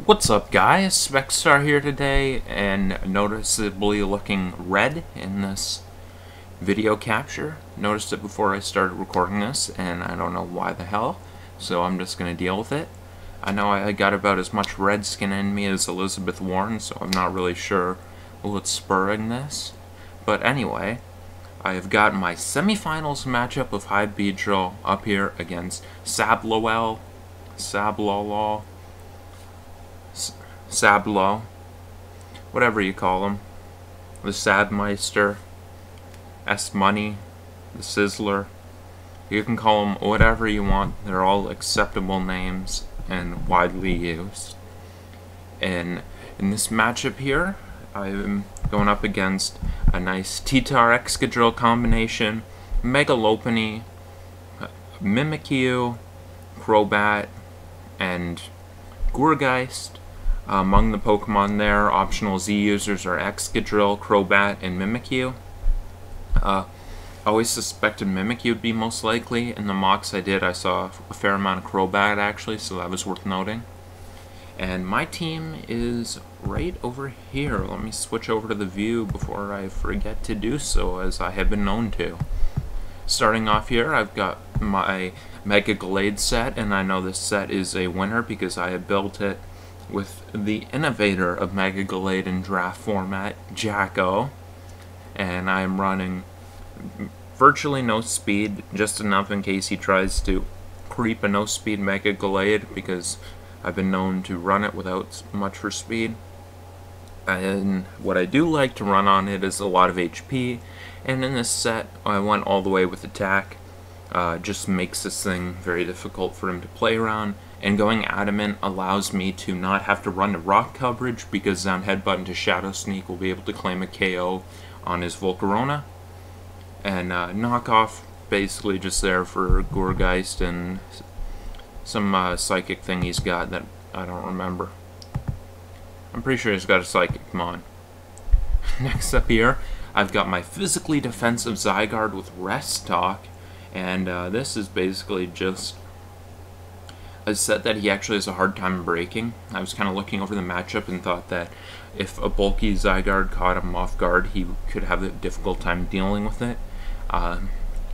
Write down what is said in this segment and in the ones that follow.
What's up, guys? Spexstar here today, and noticeably looking red in this video capture. Noticed it before I started recording this, and I don't know why the hell, so I'm just going to deal with it. I know I got about as much red skin in me as Elizabeth Warren, so I'm not really sure what's spurring this. But anyway, I have got my semifinals matchup of High Beedrill up here against Sablow, whatever you call him, the Sabmeister, S-Money, the Sizzler. You can call them whatever you want. They're all acceptable names and widely used. And in this matchup here, I'm going up against a nice T-Tar Excadrill combination, Mega Lopunny, Mimikyu, Crobat, and Gourgeist. Among the Pokemon there, optional Z users are Excadrill, Crobat, and Mimikyu. I always suspected Mimikyu would be most likely. In the mocks I did, I saw a fair amount of Crobat actually, so that was worth noting. And my team is right over here. Let me switch over to the view before I forget to do so, as I have been known to. Starting off here, I've got my Mega Gallade set, and I know this set is a winner because I have built it with the innovator of Mega Gallade in draft format, Jacko, and I'm running virtually no speed, just enough in case he tries to creep a no-speed Mega Gallade, because I've been known to run it without much for speed. And what I do like to run on it is a lot of HP, and in this set I went all the way with attack. Just makes this thing very difficult for him to play around, and going Adamant allows me to not have to run to rock coverage, because on Headbutt into Shadow Sneak will be able to claim a KO on his Volcarona. And Knockoff basically just there for Gourgeist and some psychic thing he's got that I don't remember. I'm pretty sure he's got a psychic mon. Next up here, I've got my physically defensive Zygarde with Rest Talk, and this is basically just a set that he actually has a hard time breaking. I was kind of looking over the matchup and thought that if a bulky Zygarde caught him off guard, he could have a difficult time dealing with it.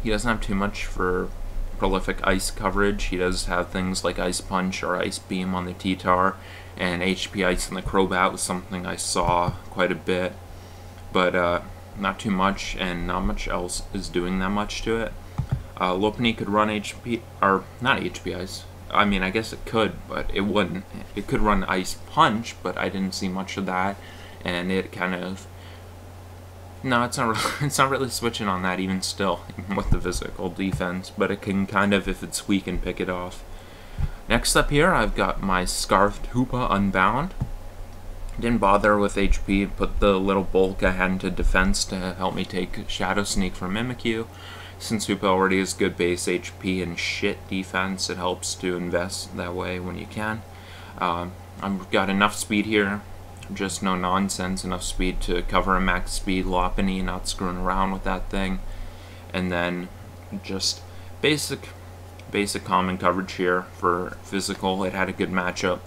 He doesn't have too much for prolific ice coverage. He does have things like Ice Punch or Ice Beam on the T-Tar, and HP Ice on the Crobat was something I saw quite a bit, but not too much, and not much else is doing that much to it. Lopunny could run HP, or not HP Ice. I mean, I guess it could, but it wouldn't. It could run Ice Punch, but I didn't see much of that, and it kind of... No, it's not really switching on that even still, even with the physical defense, but it can kind of, if it's weak, and pick it off. Next up here, I've got my Scarfed Hoopa Unbound. Didn't bother with HP, put the little bulk I had into defense to help me take Shadow Sneak from Mimikyu. Since Hoopa already has good base HP and shit defense, it helps to invest that way when you can. I've got enough speed here, just no nonsense, enough speed to cover a max speed Lopunny, not screwing around with that thing. And then just basic common coverage here for physical. It had a good matchup.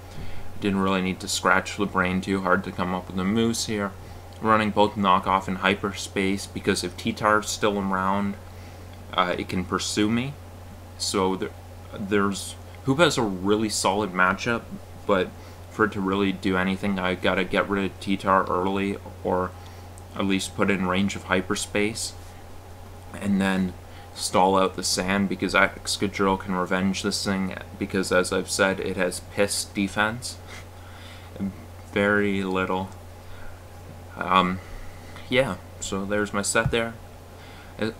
Didn't really need to scratch the brain too hard to come up with a moose here. Running both Knockoff and Hyperspace, because if T-Tar's still around, it can pursue me. So there's Hoopa has a really solid matchup, but for it to really do anything, I gotta get rid of T-Tar early, or at least put it in range of Hyperspace, and then stall out the sand, because Excadrill can revenge this thing, because as I've said, it has piss defense. Very little. Yeah, so there's my set there.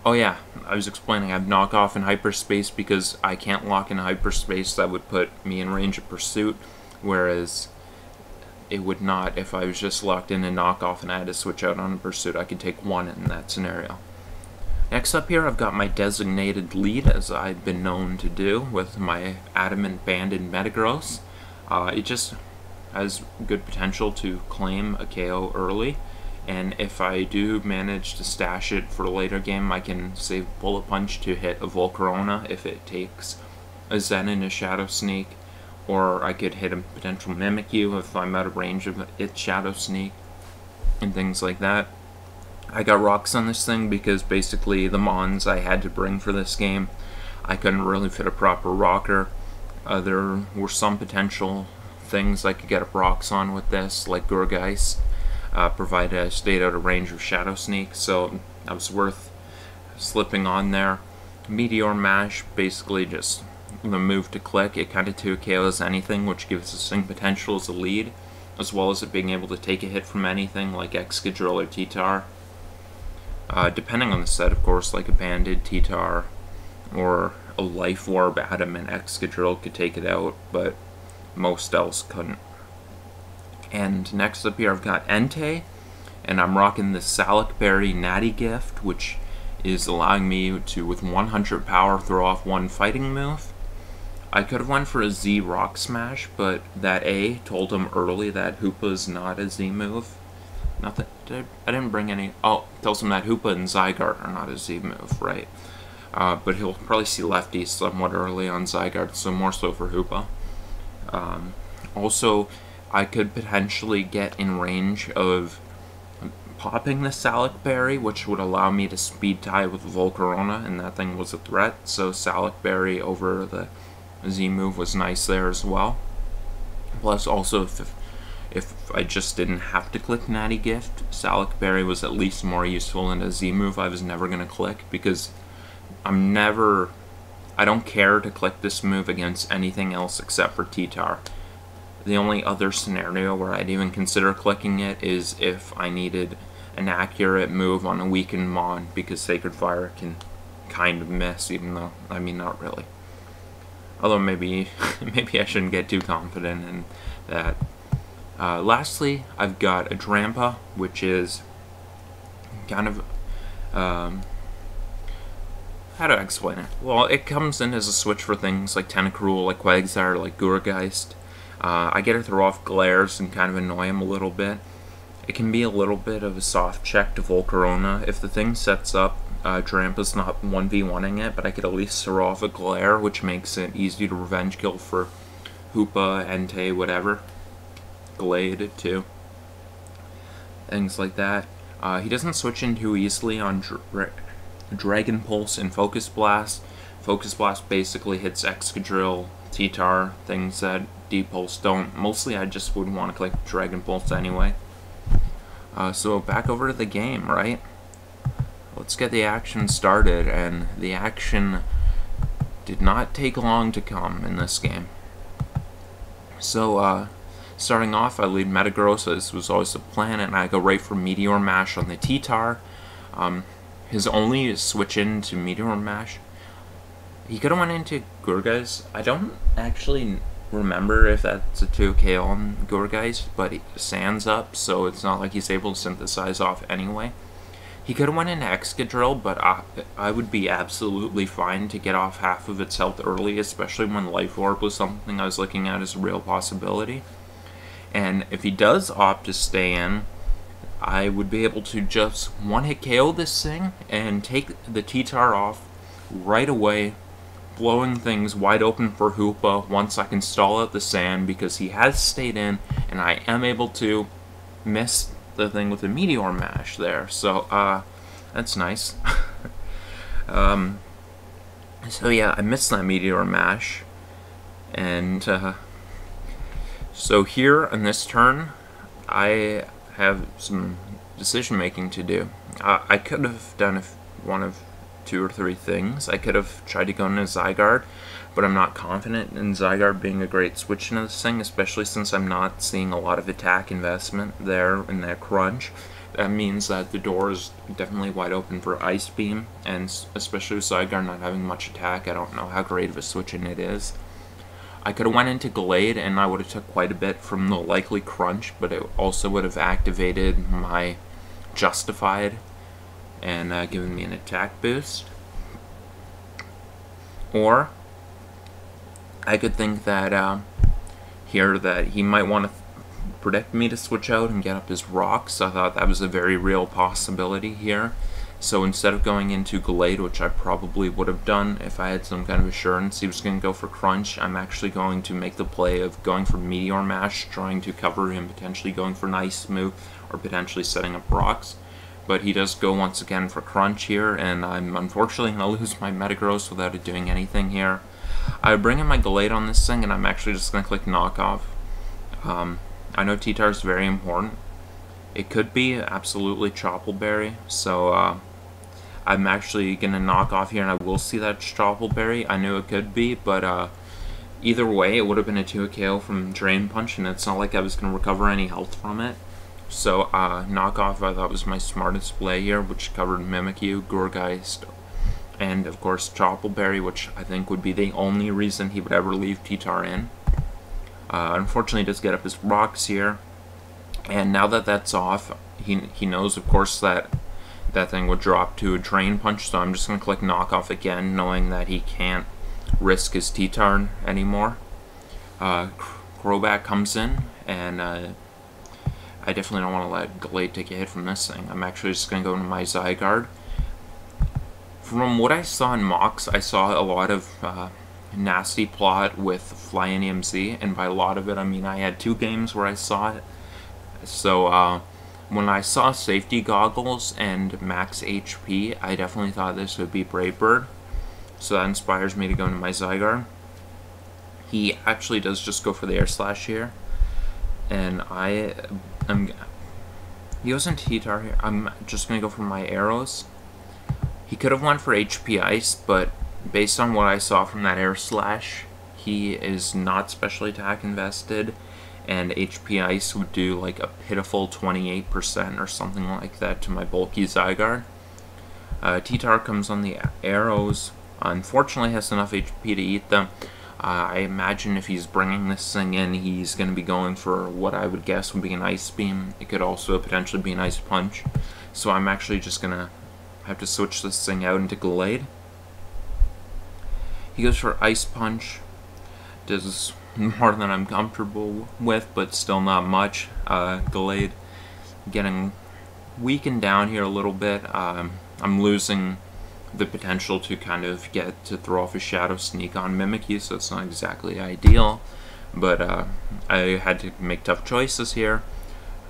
Oh yeah, I was explaining I have Knockoff in Hyperspace because I can't lock in Hyperspace. That would put me in range of Pursuit, whereas it would not if I was just locked in a Knockoff and I had to switch out on a Pursuit. I could take one in that scenario. Next up here, I've got my designated lead, as I've been known to do, with my Adamant Banded Metagross. It just has good potential to claim a KO early, and if I do manage to stash it for a later game, I can save Bullet Punch to hit a Volcarona if it takes a Zen and a Shadow Sneak, or I could hit a potential Mimikyu if I'm out of range of its Shadow Sneak, and things like that. I got rocks on this thing because basically the mons I had to bring for this game, I couldn't really fit a proper rocker. There were some potential things I could get up rocks on with this, like Gourgeist, provided I stayed out of range of Shadow Sneak, so that was worth slipping on there. Meteor Mash, basically just the move to click. It kind of 2KOs anything, which gives this thing potential as a lead, as well as it being able to take a hit from anything like Excadrill or T-Tar. Depending on the set, of course, like a Banded T-Tar or a Life Orb Adamant Excadrill could take it out, but most else couldn't. And next up here I've got Entei, and I'm rocking the Salac Berry Natty Gift, which is allowing me to, with 100 power, throw off one fighting move. I could have went for a Z Rock Smash, but that A told him early that Hoopa's not a Z move. Not that I didn't bring any. Oh, tells him that Hoopa and Zygarde are not a Z move, right? But he'll probably see Lefty somewhat early on Zygarde, so more so for Hoopa. Also, I could potentially get in range of popping the Salac Berry, which would allow me to speed tie with Volcarona, and that thing was a threat, so Salac Berry over the Z move was nice there as well. Plus, also, if I just didn't have to click Natty Gift, Salac Berry was at least more useful in a Z move I was never going to click, because I don't care to click this move against anything else except for T-Tar. The only other scenario where I'd even consider clicking it is if I needed an accurate move on a weakened Mon, because Sacred Fire can kind of miss, even though, I mean, not really. Although maybe I shouldn't get too confident in that. Lastly, I've got a Drampa, which is kind of, how do I explain it? Well, it comes in as a switch for things like Tentacruel, like Quagsire, like Gourgeist. I get to throw off glares and kind of annoy him a little bit. It can be a little bit of a soft check to Volcarona. If the thing sets up, Drampa's not 1v1ing it, but I could at least throw off a glare, which makes it easy to revenge kill for Hoopa, Entei, whatever. Glade, too. Things like that. He doesn't switch in too easily on Dragon Pulse and Focus Blast. Focus Blast basically hits Excadrill, T-Tar, things that D-Pulse don't. Mostly I just would want to click Dragon Pulse anyway. So back over to the game, right? Let's get the action started, and the action did not take long to come in this game. So, starting off, I lead Metagross, as was always the plan, and I go right for Meteor Mash on the T-Tar. His only switch into Meteor Mash. He could have went into Gourgeist. I don't actually remember if that's a 2KO on Gourgeist, but Sand's up, so it's not like he's able to synthesize off anyway. He could have went into Excadrill, but I would be absolutely fine to get off half of its health early, especially when Life Orb was something I was looking at as a real possibility. And if he does opt to stay in, I would be able to just one-hit KO this thing and take the T-Tar off right away, blowing things wide open for Hoopa once I can stall out the Sand, because he has stayed in, and I am able to miss the thing with the Meteor Mash there. So, that's nice. So yeah, I missed that Meteor Mash, and so here on this turn, I have some decision making to do. I could have done one of 2 or 3 things. I could have tried to go into Zygarde, but I'm not confident in Zygarde being a great switch into this thing, especially since I'm not seeing a lot of attack investment there in that crunch. That means that the door is definitely wide open for Ice Beam, and especially with Zygarde not having much attack, I don't know how great of a switch in it is. I could have went into Glade, and I would have took quite a bit from the likely crunch, but it also would have activated my Justified and given me an attack boost. Or I could think that here that he might want to predict me to switch out and get up his rocks. I thought that was a very real possibility here, So instead of going into Gallade, which I probably would have done if I had some kind of assurance he was going to go for Crunch, I'm actually going to make the play of going for Meteor Mash, trying to cover him, potentially going for Nice Move, or potentially setting up rocks. But he does go once again for Crunch here, and I'm unfortunately going to lose my Metagross without it doing anything here. I bring in my Gallade on this thing, and I'm actually just going to click Knockoff. I know T-Tar is very important. It could be absolutely Chople Berry, so I'm actually going to knock off here, and I will see that Chople Berry. I knew it could be, but either way, it would have been a 2 KO from Drain Punch, and it's not like I was going to recover any health from it. So, Knockoff I thought was my smartest play here, which covered Mimikyu, Gourgeist, and of course Chople Berry, which I think would be the only reason he would ever leave T-Tar in. Unfortunately, he does get up his rocks here, and now that that's off, he knows, of course, that that thing would drop to a Drain Punch, so I'm just going to click Knockoff again, knowing that he can't risk his T-Tar anymore. Crobat comes in, and I definitely don't want to let Gallade take a hit from this thing. I'm actually just going to go into my Zygarde. From what I saw in mocks, I saw a lot of nasty plot with Flying EMZ, and by a lot of it, I mean I had 2 games where I saw it. So, when I saw Safety Goggles and Max HP, I definitely thought this would be Brave Bird. So that inspires me to go into my Zygarde. He actually does just go for the Air Slash here. And he goes into T-Tar here. I'm just going to go for my arrows. He could have went for HP Ice, but based on what I saw from that Air Slash, he is not special attack invested, and HP Ice would do like a pitiful 28% or something like that to my bulky Zygarde. T-Tar comes on the arrows. Unfortunately, has enough HP to eat them. I imagine if he's bringing this thing in, he's going to be going for what I would guess would be an Ice Beam. It could also potentially be an Ice Punch. So I'm actually just going to have to switch this thing out into Gallade. He goes for Ice Punch. Does more than I'm comfortable with, but still not much. Gallade getting weakened down here a little bit. I'm losing the potential to kind of get to throw off a Shadow Sneak on Mimikyu, so it's not exactly ideal, but I had to make tough choices here.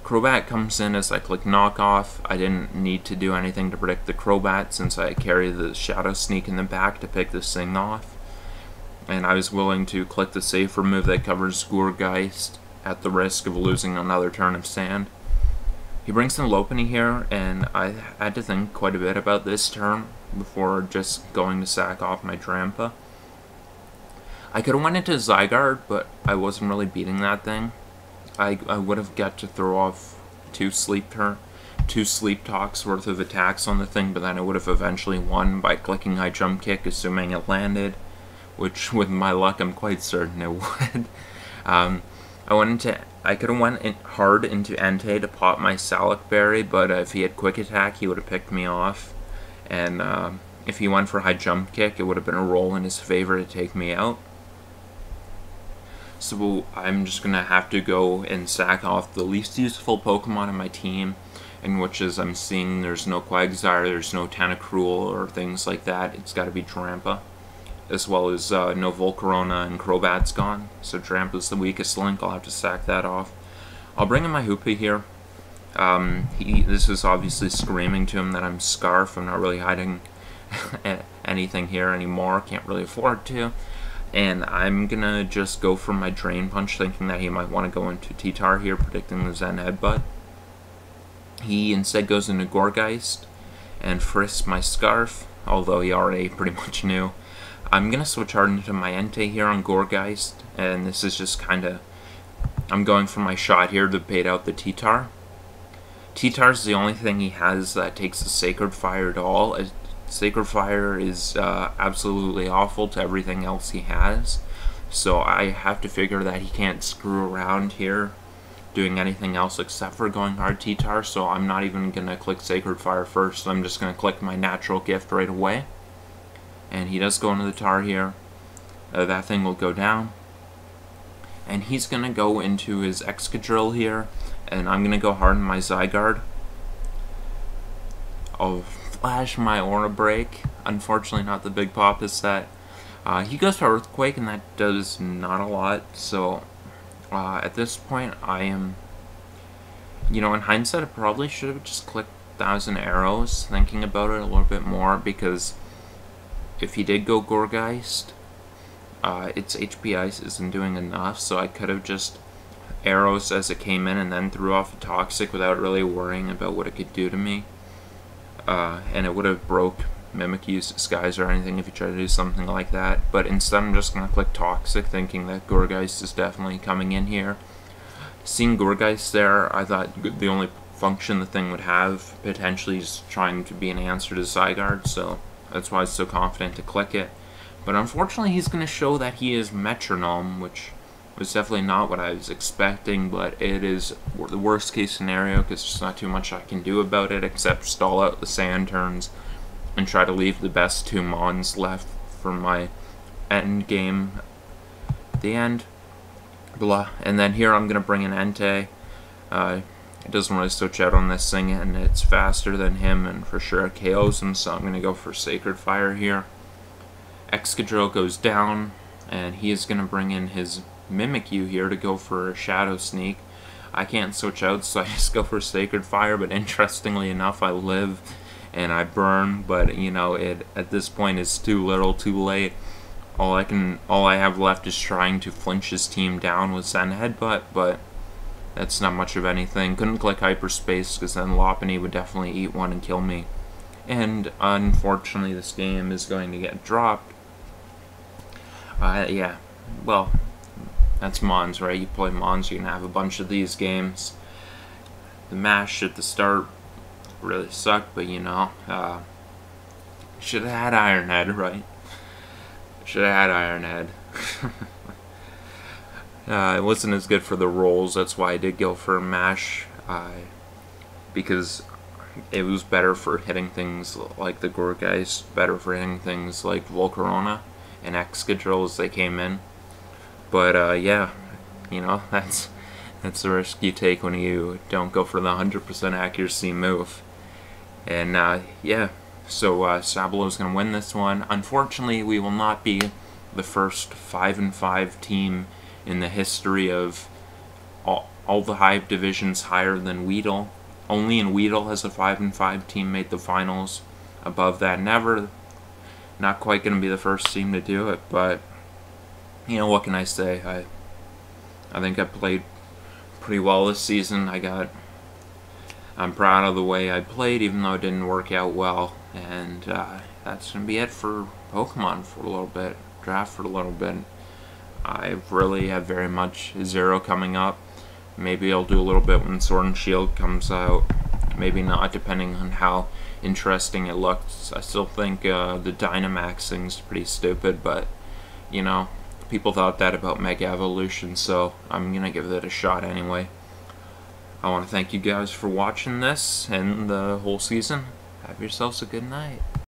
Crobat comes in as I click Knockoff. I didn't need to do anything to predict the Crobat since I carry the Shadow Sneak in the back to pick this thing off, and I was willing to click the safer move that covers Gourgeist at the risk of losing another turn of sand. He brings in Lopunny here, and I had to think quite a bit about this turn before just going to sack off my Drampa. I could have went into Zygarde, but I wasn't really beating that thing. I would have got to throw off 2 Sleep Talks worth of attacks on the thing, but then I would have eventually won by clicking High Jump Kick, assuming it landed, which with my luck I'm quite certain it would. I could have went hard into Entei to pop my Salac Berry, but if he had Quick Attack, he would have picked me off. And if he went for High Jump Kick, it would have been a roll in his favor to take me out. So I'm just going to have to go and sack off the least useful Pokemon in my team, in which as I'm seeing there's no Quagsire, there's no Tentacruel or things like that. It's got to be Drampa, as well as no Volcarona, and Crobat's gone. So Drampa's the weakest link. I'll have to sack that off. I'll bring in my Hoopy here. This is obviously screaming to him that I'm Scarf. I'm not really hiding anything here anymore. Can't really afford to. And I'm gonna just go for my Drain Punch, thinking that he might want to go into T-Tar here, predicting the Zen Headbutt. He instead goes into Gourgeist and frisks my Scarf, although he already pretty much knew. I'm gonna switch hard into my Entei here on Gourgeist, and this is just kinda, I'm going for my shot here to bait out the T-Tar. T-Tar's the only thing he has that takes a Sacred Fire at all. Sacred Fire is absolutely awful to everything else he has, so I have to figure that he can't screw around here doing anything else except for going hard T-Tar, so I'm not even going to click Sacred Fire first. I'm just going to click my Natural Gift right away. And he does go into the Tar here. That thing will go down. And he's going to go into his Excadrill here, and I'm going to go hard in my Zygarde. flash my Aura Break. Unfortunately, not the Big Papa set. He goes for Earthquake, and that does not a lot. So at this point, I am, in hindsight, I probably should have just clicked 1,000 Arrows, thinking about it a little bit more, because if he did go Gourgeist, its HP Ice isn't doing enough, so I could have just Arrows as it came in and then threw off a Toxic without really worrying about what it could do to me. And it would have broke Mimikyu's Disguise or anything if you try to do something like that. But instead I'm just going to click Toxic, thinking that Gourgeist is definitely coming in here. Seeing Gourgeist there, I thought the only function the thing would have potentially is trying to be an answer to Zygarde, so that's why I was so confident to click it. But unfortunately he's going to show that he is Metronome, which was definitely not what I was expecting, but it is the worst case scenario because there's not too much I can do about it except stall out the sand turns and try to leave the best 2 Mons left for my end game at the end. Blah. And then here I'm going to bring in Entei. It doesn't really switch out on this thing, and it's faster than him, and for sure it KOs him, so I'm going to go for Sacred Fire here. Excadrill goes down, and he is going to bring in his Mimikyu here to go for a Shadow Sneak. I can't switch out, so I just go for Sacred Fire, but interestingly enough, I live and I burn, but it at this point is too little, too late. All I have left is trying to flinch his team down with Zen Headbutt, but that's not much of anything. Couldn't click Hyperspace because then Lopunny would definitely eat one and kill me. And unfortunately this game is going to get dropped. Yeah, well, that's Mons, right? You play Mons, you're going to have a bunch of these games. The mash at the start really sucked, but should have had Iron Head, right? Should have had Iron Head. It wasn't as good for the rolls, that's why I did go for mash, because it was better for hitting things like the Gourgeist, better for hitting things like Volcarona and Excadrill as they came in. But yeah, that's the risk you take when you don't go for the 100% accuracy move. And yeah, so Sablow's going to win this one. Unfortunately, we will not be the first 5-5 team in the history of all the Hive divisions higher than Weedle. Only in Weedle has a 5-5 team made the finals. Above that, never. Not quite going to be the first team to do it, but what can I say? I think I played pretty well this season. I'm proud of the way I played, even though it didn't work out well. And that's going to be it for Pokemon for a little bit, draft for a little bit. I really have very much Zero coming up. Maybe I'll do a little bit when Sword and Shield comes out. Maybe not, depending on how interesting it looks. I still think the Dynamax thing's pretty stupid, but people thought that about Mega Evolution, so I'm gonna give it a shot anyway. I want to thank you guys for watching this and the whole season. Have yourselves a good night.